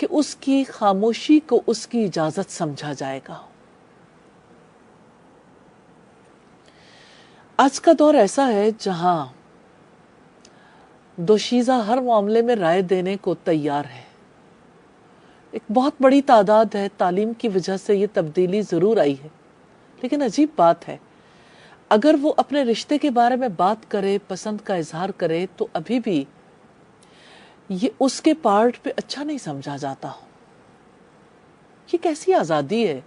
کہ اس کی خاموشی کو اس کی اجازت سمجھا جائے گا۔ آج کا دور ایسا ہے جہاں دوشیزہ ہر معاملے میں رائے دینے کو تیار ہے۔ ایک بہت بڑی تعداد ہے، تعلیم کی وجہ سے یہ تبدیلی ضرور آئی ہے، لیکن عجیب بات ہے، اگر وہ اپنے رشتے کے بارے میں بات کرے، پسند کا اظہار کرے، تو ابھی بھی یہ اس کے پارٹ پہ اچھا نہیں سمجھا جاتا۔ یہ کیسی آزادی ہے؟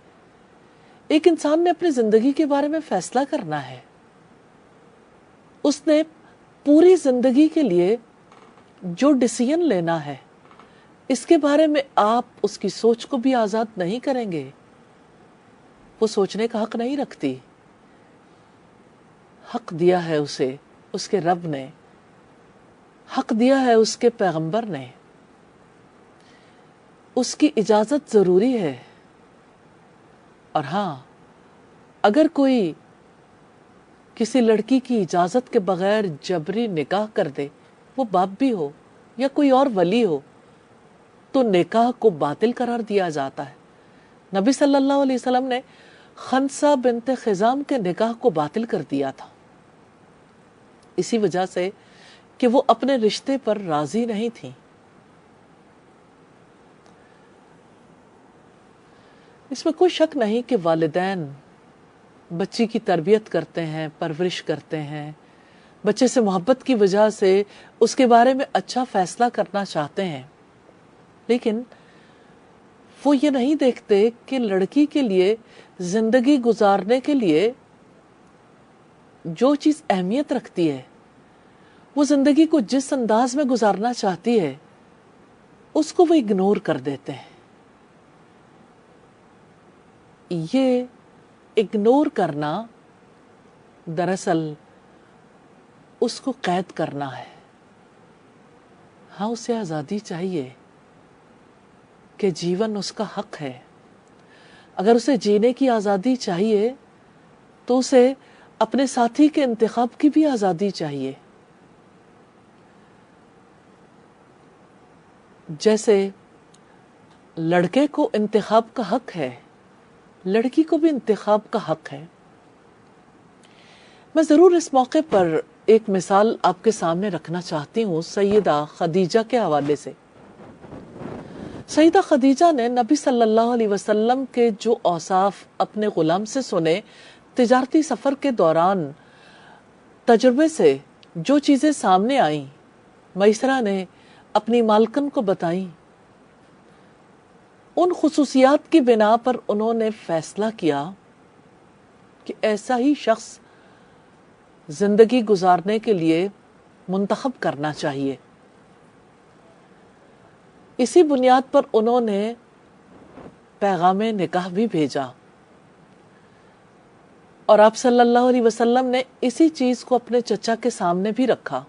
ایک انسان نے اپنی زندگی کے بارے میں فیصلہ کرنا ہے، اس نے پوری زندگی کے لیے جو ڈیسیژن لینا ہے، اس کے بارے میں آپ اس کی سوچ کو بھی آزاد نہیں کریں گے۔ وہ سوچنے کا حق نہیں رکھتی۔ حق دیا ہے اسے اس کے رب نے، حق دیا ہے اس کے پیغمبر نے، اس کی اجازت ضروری ہے۔ اور ہاں، اگر کوئی کسی لڑکی کی اجازت کے بغیر جبری نکاح کر دے، وہ باپ بھی ہو یا کوئی اور ولی ہو، تو نکاح کو باطل قرار دیا جاتا ہے۔ نبی صلی اللہ علیہ وسلم نے خنسہ بنت خزام کے نکاح کو باطل کر دیا تھا، اسی وجہ سے کہ وہ اپنے رشتے پر راضی نہیں تھیں۔ اس میں کوئی شک نہیں کہ والدین بچی کی تربیت کرتے ہیں، پرورش کرتے ہیں، بچے سے محبت کی وجہ سے اس کے بارے میں اچھا فیصلہ کرنا چاہتے ہیں، لیکن وہ یہ نہیں دیکھتے کہ لڑکی کے لیے زندگی گزارنے کے لیے جو چیز اہمیت رکھتی ہے، وہ زندگی کو جس انداز میں گزارنا چاہتی ہے، اس کو وہ اگنور کر دیتے ہیں۔ یہ اگنور کرنا دراصل اس کو قید کرنا ہے۔ ہاں، اسے آزادی چاہیے کہ جیون اس کا حق ہے۔ اگر اسے جینے کی آزادی چاہیے تو اسے اپنے ساتھی کے انتخاب کی بھی آزادی چاہیے۔ جیسے لڑکے کو انتخاب کا حق ہے، لڑکی کو بھی انتخاب کا حق ہے۔ میں ضرور اس موقع پر ایک مثال آپ کے سامنے رکھنا چاہتی ہوں سیدہ خدیجہ کے حوالے سے۔ سیدہ خدیجہ نے نبی صلی اللہ علیہ وسلم کے جو اوصاف اپنے غلام سے سنے، تجارتی سفر کے دوران تجربے سے جو چیزیں سامنے آئیں، میسرہ نے اپنی مالکن کو بتائیں، ان خصوصیات کی بنا پر انہوں نے فیصلہ کیا کہ ایسا ہی شخص زندگی گزارنے کے لیے منتخب کرنا چاہیے۔ اسی بنیاد پر انہوں نے پیغام نکاح بھی بھیجا، اور آپ صلی اللہ علیہ وسلم نے اسی چیز کو اپنے چچا کے سامنے بھی رکھا۔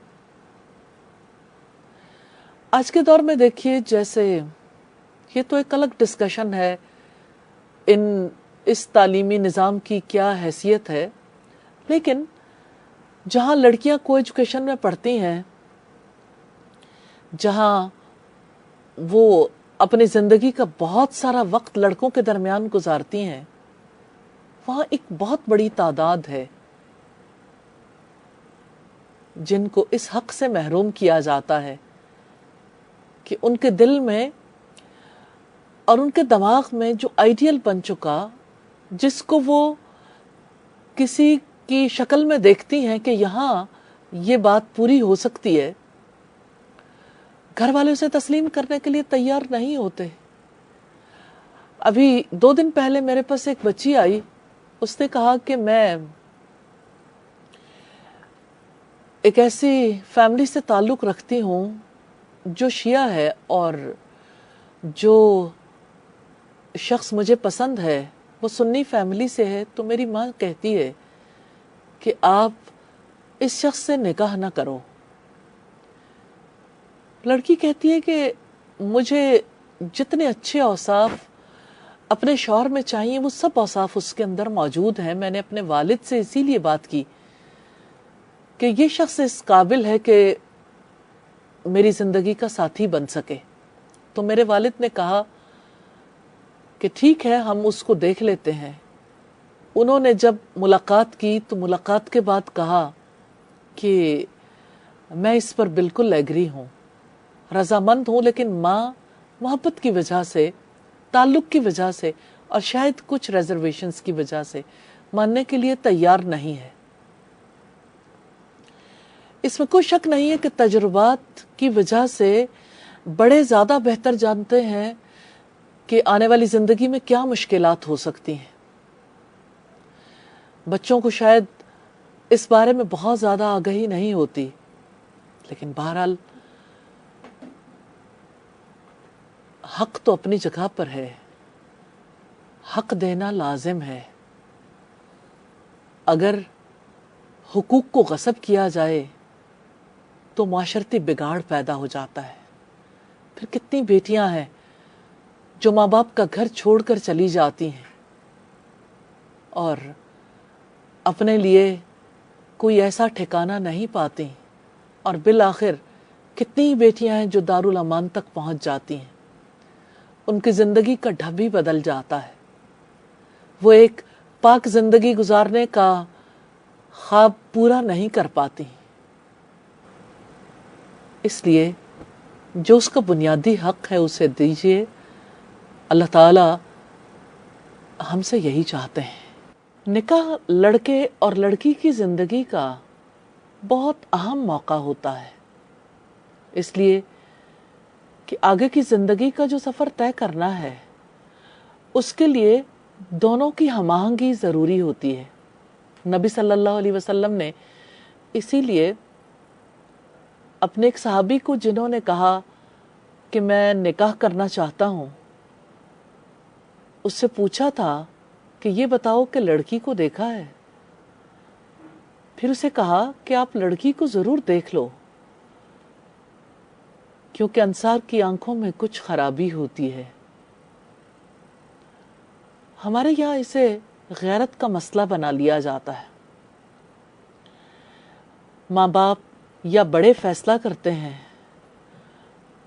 آج کے دور میں دیکھیے، جیسے یہ تو ایک الگ ڈسکشن ہے، اس تعلیمی نظام کی کیا حیثیت ہے، لیکن جہاں لڑکیاں کو ایجوکیشن میں پڑھتی ہیں، جہاں وہ اپنی زندگی کا بہت سارا وقت لڑکوں کے درمیان گزارتی ہیں، وہاں ایک بہت بڑی تعداد ہے جن کو اس حق سے محروم کیا جاتا ہے کہ ان کے دل میں اور ان کے دماغ میں جو آئیڈیل بن چکا، جس کو وہ کسی کی شکل میں دیکھتی ہیں کہ یہاں یہ بات پوری ہو سکتی ہے، گھر والے اسے تسلیم کرنے کے لیے تیار نہیں ہوتے۔ ابھی 2 دن پہلے میرے پاس ایک بچی آئی، اس نے کہا کہ میں ایک ایسی فیملی سے تعلق رکھتی ہوں جو شیعہ ہے، اور جو شخص مجھے پسند ہے وہ سنی فیملی سے ہے، تو میری ماں کہتی ہے کہ آپ اس شخص سے نکاح نہ کرو۔ لڑکی کہتی ہے کہ مجھے جتنے اچھے اوصاف اپنے شوہر میں چاہیے وہ سب اوصاف اس کے اندر موجود ہیں۔ میں نے اپنے والد سے اسی لیے بات کی کہ یہ شخص اس قابل ہے کہ میری زندگی کا ساتھی بن سکے۔ تو میرے والد نے کہا کہ ٹھیک ہے ہم اس کو دیکھ لیتے ہیں. انہوں نے جب ملاقات کی تو ملاقات کے بعد کہا کہ میں اس پر بالکل ایگری ہوں، رضامند ہوں، لیکن ماں محبت کی وجہ سے، تعلق کی وجہ سے اور شاید کچھ ریزرویشنز کی وجہ سے ماننے کے لیے تیار نہیں ہے. اس میں کوئی شک نہیں ہے کہ تجربات کی وجہ سے بڑے زیادہ بہتر جانتے ہیں کہ آنے والی زندگی میں کیا مشکلات ہو سکتی ہیں. بچوں کو شاید اس بارے میں بہت زیادہ آگہی نہیں ہوتی، لیکن بہرحال حق تو اپنی جگہ پر ہے، حق دینا لازم ہے. اگر حقوق کو غصب کیا جائے تو معاشرتی بگاڑ پیدا ہو جاتا ہے. پھر کتنی بیٹیاں ہیں جو ماں باپ کا گھر چھوڑ کر چلی جاتی ہیں اور اپنے لیے کوئی ایسا ٹھکانہ نہیں پاتی، اور بالآخر کتنی بیٹیاں ہیں جو دارالامان تک پہنچ جاتی ہیں. ان کی زندگی کا ڈھب ہی بدل جاتا ہے. وہ ایک پاک زندگی گزارنے کا خواب پورا نہیں کر پاتی. اس لیے جو اس کا بنیادی حق ہے اسے دیجیے. اللہ تعالی ہم سے یہی چاہتے ہیں. نکاح لڑکے اور لڑکی کی زندگی کا بہت اہم موقع ہوتا ہے، اس لیے کہ آگے کی زندگی کا جو سفر طے کرنا ہے اس کے لیے دونوں کی ہم آہنگی ضروری ہوتی ہے. نبی صلی اللہ علیہ وسلم نے اسی لیے اپنے ایک صحابی کو، جنہوں نے کہا کہ میں نکاح کرنا چاہتا ہوں، اس سے پوچھا تھا کہ یہ بتاؤ کہ لڑکی کو دیکھا ہے؟ پھر اسے کہا کہ آپ لڑکی کو ضرور دیکھ لو، کیونکہ انصار کی آنکھوں میں کچھ خرابی ہوتی ہے. ہمارے یہاں اسے غیرت کا مسئلہ بنا لیا جاتا ہے. ماں باپ یا بڑے فیصلہ کرتے ہیں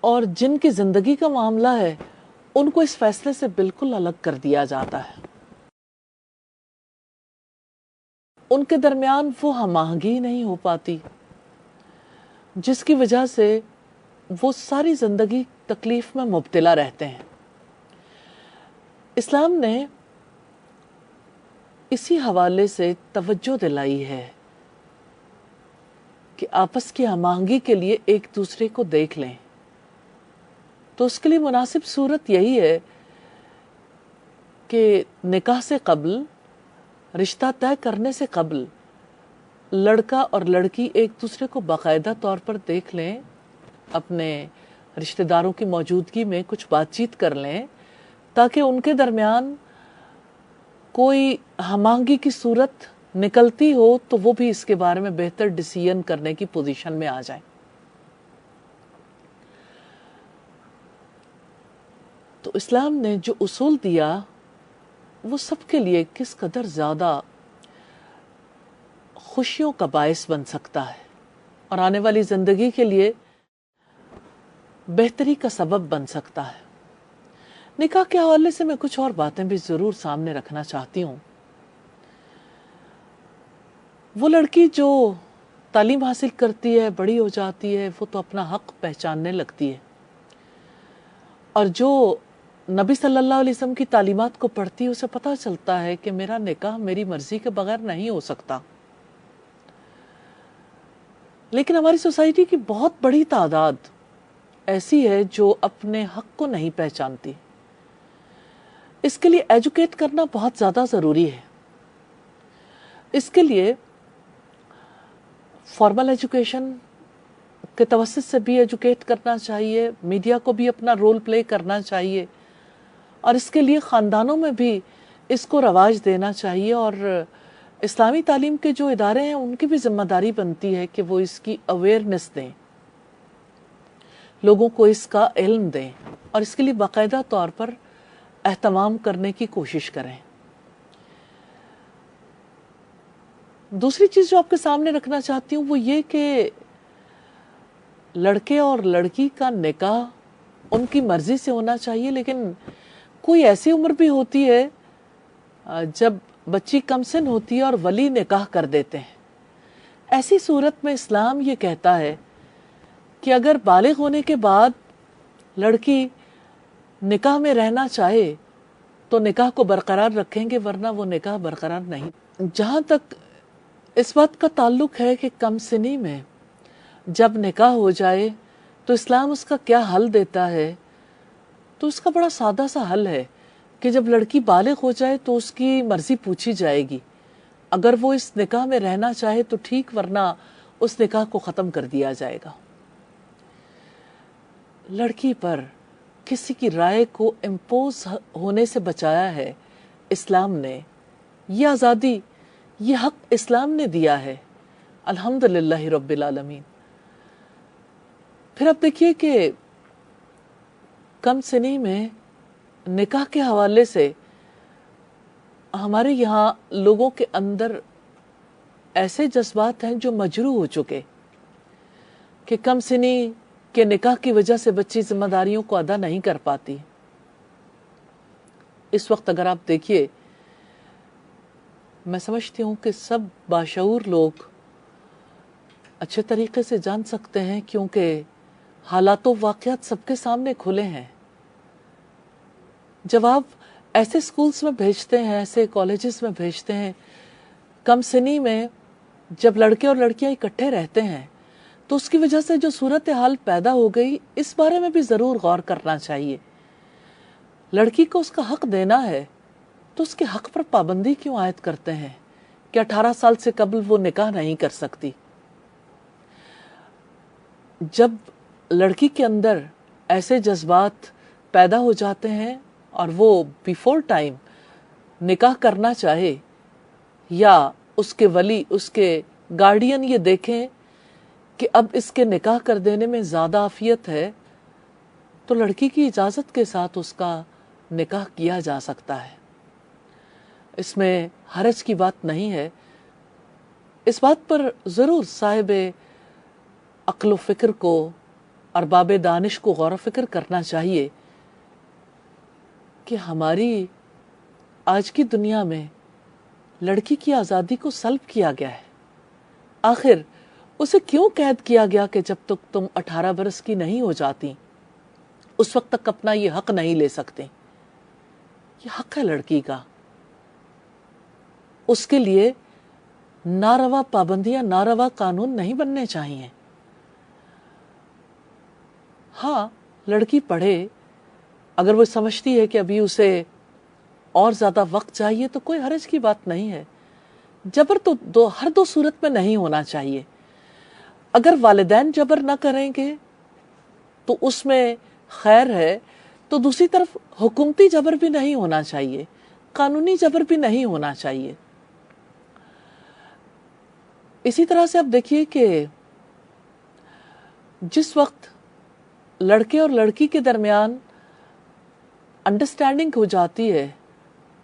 اور جن کی زندگی کا معاملہ ہے ان کو اس فیصلے سے بالکل الگ کر دیا جاتا ہے. ان کے درمیان وہ ہم آہنگی نہیں ہو پاتی، جس کی وجہ سے وہ ساری زندگی تکلیف میں مبتلا رہتے ہیں. اسلام نے اسی حوالے سے توجہ دلائی ہے کہ آپس کی ہم آہنگی کے لیے ایک دوسرے کو دیکھ لیں. تو اس کے لیے مناسب صورت یہی ہے کہ نکاح سے قبل، رشتہ طے کرنے سے قبل، لڑکا اور لڑکی ایک دوسرے کو باقاعدہ طور پر دیکھ لیں، اپنے رشتہ داروں کی موجودگی میں کچھ بات چیت کر لیں، تاکہ ان کے درمیان کوئی ہم آہنگی کی صورت نکلتی ہو تو وہ بھی اس کے بارے میں بہتر ڈیسیژن کرنے کی پوزیشن میں آ جائیں. تو اسلام نے جو اصول دیا وہ سب کے لیے کس قدر زیادہ خوشیوں کا باعث بن سکتا ہے اور آنے والی زندگی کے لیے بہتری کا سبب بن سکتا ہے. نکاح کے حوالے سے میں کچھ اور باتیں بھی ضرور سامنے رکھنا چاہتی ہوں. وہ لڑکی جو تعلیم حاصل کرتی ہے، بڑی ہو جاتی ہے، وہ تو اپنا حق پہچاننے لگتی ہے، اور جو نبی صلی اللہ علیہ وسلم کی تعلیمات کو پڑھتی ہے اسے پتہ چلتا ہے کہ میرا نکاح میری مرضی کے بغیر نہیں ہو سکتا. لیکن ہماری سوسائٹی کی بہت بڑی تعداد ایسی ہے جو اپنے حق کو نہیں پہچانتی. اس کے لیے ایجوکیٹ کرنا بہت زیادہ ضروری ہے. اس کے لیے فارمل ایجوکیشن کے توسط سے بھی ایجوکیٹ کرنا چاہیے، میڈیا کو بھی اپنا رول پلے کرنا چاہیے، اور اس کے لیے خاندانوں میں بھی اس کو رواج دینا چاہیے. اور اسلامی تعلیم کے جو ادارے ہیں ان کی بھی ذمہ داری بنتی ہے کہ وہ اس کی اویئرنیس دیں، لوگوں کو اس کا علم دیں، اور اس کے لیے باقاعدہ طور پر اہتمام کرنے کی کوشش کریں. دوسری چیز جو آپ کے سامنے رکھنا چاہتی ہوں وہ یہ کہ لڑکے اور لڑکی کا نکاح ان کی مرضی سے ہونا چاہیے، لیکن کوئی ایسی عمر بھی ہوتی ہے جب بچی کم سن ہوتی ہے اور ولی نکاح کر دیتے ہیں. ایسی صورت میں اسلام یہ کہتا ہے کہ اگر بالغ ہونے کے بعد لڑکی نکاح میں رہنا چاہے تو نکاح کو برقرار رکھیں گے، ورنہ وہ نکاح برقرار نہیں. جہاں تک اس بات کا تعلق ہے کہ کم سنی میں جب نکاح ہو جائے تو اسلام اس کا کیا حل دیتا ہے، تو اس کا بڑا سادہ سا حل ہے کہ جب لڑکی بالغ ہو جائے تو اس کی مرضی پوچھی جائے گی. اگر وہ اس نکاح میں رہنا چاہے تو ٹھیک، ورنہ اس نکاح کو ختم کر دیا جائے گا. لڑکی پر کسی کی رائے کو امپوز ہونے سے بچایا ہے اسلام نے. یہ آزادی، یہ حق اسلام نے دیا ہے. الحمدللہ رب العالمین. پھر اب دیکھیے کہ کم سنی میں نکاح کے حوالے سے ہمارے یہاں لوگوں کے اندر ایسے جذبات ہیں جو مجروح ہو چکے کہ کم سنی کے نکاح کی وجہ سے بچی ذمہ داریوں کو ادا نہیں کر پاتی. اس وقت اگر آپ دیکھیے، میں سمجھتی ہوں کہ سب باشعور لوگ اچھے طریقے سے جان سکتے ہیں، کیونکہ حالات و واقعات سب کے سامنے کھلے ہیں. جب آپ ایسے سکولز میں بھیجتے ہیں، ایسے کالجز میں بھیجتے ہیں، کم سنی میں جب لڑکے اور لڑکیاں اکٹھے رہتے ہیں تو اس کی وجہ سے جو صورتحال پیدا ہو گئی، اس بارے میں بھی ضرور غور کرنا چاہیے. لڑکی کو اس کا حق دینا ہے تو اس کے حق پر پابندی کیوں عائد کرتے ہیں کہ 18 سال سے قبل وہ نکاح نہیں کر سکتی؟ جب لڑکی کے اندر ایسے جذبات پیدا ہو جاتے ہیں اور وہ بیفور ٹائم نکاح کرنا چاہے، یا اس کے ولی، اس کے گارڈین یہ دیکھیں کہ اب اس کے نکاح کر دینے میں زیادہ عافیت ہے، تو لڑکی کی اجازت کے ساتھ اس کا نکاح کیا جا سکتا ہے. اس میں حرج کی بات نہیں ہے. اس بات پر ضرور صاحب عقل و فکر کو، ارباب دانش کو غور و فکر کرنا چاہیے کہ ہماری آج کی دنیا میں لڑکی کی آزادی کو سلب کیا گیا ہے. آخر اسے کیوں قید کیا گیا کہ جب تک تم 18 برس کی نہیں ہو جاتی اس وقت تک اپنا یہ حق نہیں لے سکتے؟ یہ حق ہے لڑکی کا. اس کے لیے ناروا پابندیاں، ناروا قانون نہیں بننے چاہیے. ہاں، لڑکی پڑھے، اگر وہ سمجھتی ہے کہ ابھی اسے اور زیادہ وقت چاہیے تو کوئی حرج کی بات نہیں ہے. جبر تو ہر دو صورت میں نہیں ہونا چاہیے. اگر والدین جبر نہ کریں گے تو اس میں خیر ہے، تو دوسری طرف حکومتی جبر بھی نہیں ہونا چاہیے، قانونی جبر بھی نہیں ہونا چاہیے. اسی طرح سے آپ دیکھیے کہ جس وقت لڑکے اور لڑکی کے درمیان انڈرسٹینڈنگ ہو جاتی ہے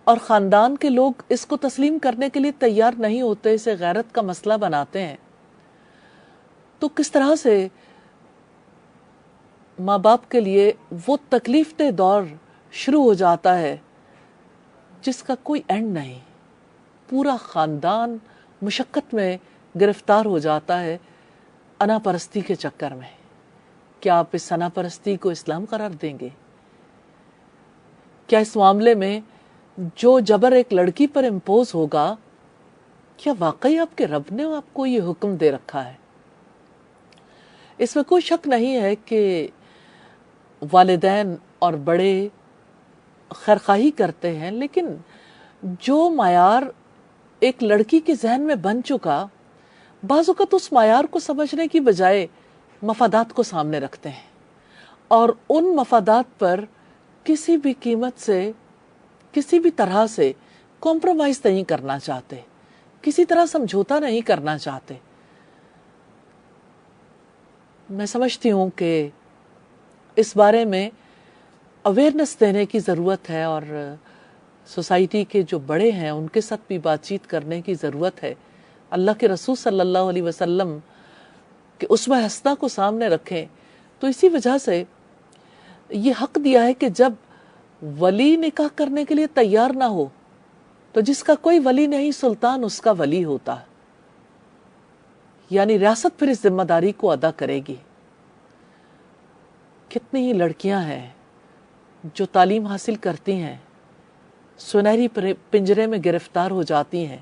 اور خاندان کے لوگ اس کو تسلیم کرنے کے لیے تیار نہیں ہوتے، اسے غیرت کا مسئلہ بناتے ہیں، تو کس طرح سے ماں باپ کے لیے وہ تکلیف دہ دور شروع ہو جاتا ہے جس کا کوئی اینڈ نہیں. پورا خاندان مشقت میں گرفتار ہو جاتا ہے انا پرستی کے چکر میں. کیا آپ اس انا پرستی کو اسلام قرار دیں گے؟ کیا اس معاملے میں جو جبر ایک لڑکی پر امپوز ہوگا، کیا واقعی آپ کے رب نے آپ کو یہ حکم دے رکھا ہے؟ اس میں کوئی شک نہیں ہے کہ والدین اور بڑے خیرخواہی کرتے ہیں، لیکن جو معیار ایک لڑکی کے ذہن میں بن چکا، بعض اوقات اس معیار کو سمجھنے کی بجائے مفادات کو سامنے رکھتے ہیں اور ان مفادات پر کسی بھی قیمت سے، کسی بھی طرح سے کمپرومائز نہیں کرنا چاہتے، کسی طرح سمجھوتا نہیں کرنا چاہتے. میں سمجھتی ہوں کہ اس بارے میں اویئرنس دینے کی ضرورت ہے اور سوسائٹی کے جو بڑے ہیں ان کے ساتھ بھی بات چیت کرنے کی ضرورت ہے. اللہ کے رسول صلی اللہ علیہ وسلم کہ اسوہ حسنہ کو سامنے رکھیں. تو اسی وجہ سے یہ حق دیا ہے کہ جب ولی نکاح کرنے کے لیے تیار نہ ہو تو جس کا کوئی ولی نہیں سلطان اس کا ولی ہوتا ہے، یعنی ریاست پھر اس ذمہ داری کو ادا کرے گی۔ کتنی ہی لڑکیاں ہیں جو تعلیم حاصل کرتی ہیں، سنہری پنجرے میں گرفتار ہو جاتی ہیں۔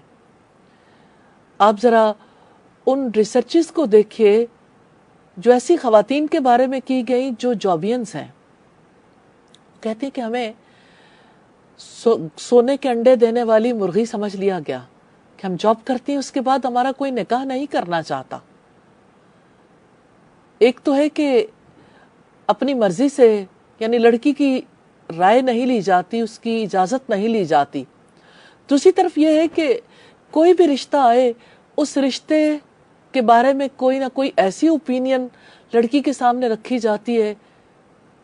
آپ ذرا ان ریسرچز کو دیکھیے جو ایسی خواتین کے بارے میں کی گئی جو جابینز ہیں، کہتے ہیں کہ ہمیں سونے کے انڈے دینے والی مرغی سمجھ لیا گیا کہ ہم جاب کرتی ہیں، اس کے بعد ہمارا کوئی نکاح نہیں کرنا چاہتا۔ ایک تو ہے کہ اپنی مرضی سے، یعنی لڑکی کی رائے نہیں لی جاتی، اس کی اجازت نہیں لی جاتی۔ دوسری طرف یہ ہے کہ کوئی بھی رشتہ آئے، اس رشتے کے بارے میں کوئی نہ کوئی ایسی اوپینین لڑکی کے سامنے رکھی جاتی ہے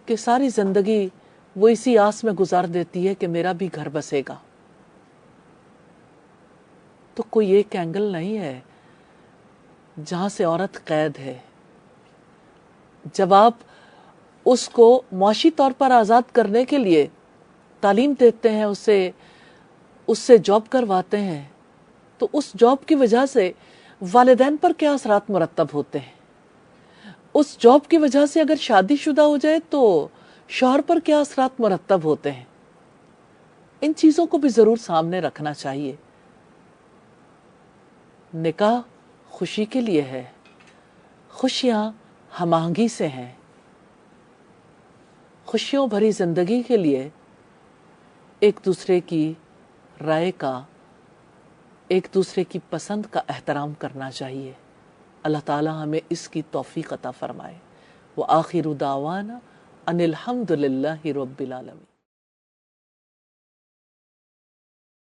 کہ ساری زندگی وہ اسی آس میں گزار دیتی ہے کہ میرا بھی گھر بسے گا۔ تو کوئی ایک اینگل نہیں ہے جہاں سے عورت قید ہے۔ جب آپ اس کو معاشی طور پر آزاد کرنے کے لیے تعلیم دیتے ہیں، اس سے جاب کرواتے ہیں، تو اس جاب کی وجہ سے والدین پر کیا اثرات مرتب ہوتے ہیں؟ اس جاب کی وجہ سے اگر شادی شدہ ہو جائے تو شوہر پر کیا اثرات مرتب ہوتے ہیں؟ ان چیزوں کو بھی ضرور سامنے رکھنا چاہیے۔ نکاح خوشی کے لیے ہے، خوشیاں ہم آہنگی سے ہیں۔ خوشیوں بھری زندگی کے لیے ایک دوسرے کی رائے کا، ایک دوسرے کی پسند کا احترام کرنا چاہیے۔ اللہ تعالی ہمیں اس کی توفیق عطا فرمائے۔ وآخر دعوانا ان الحمد للہ رب العالمین۔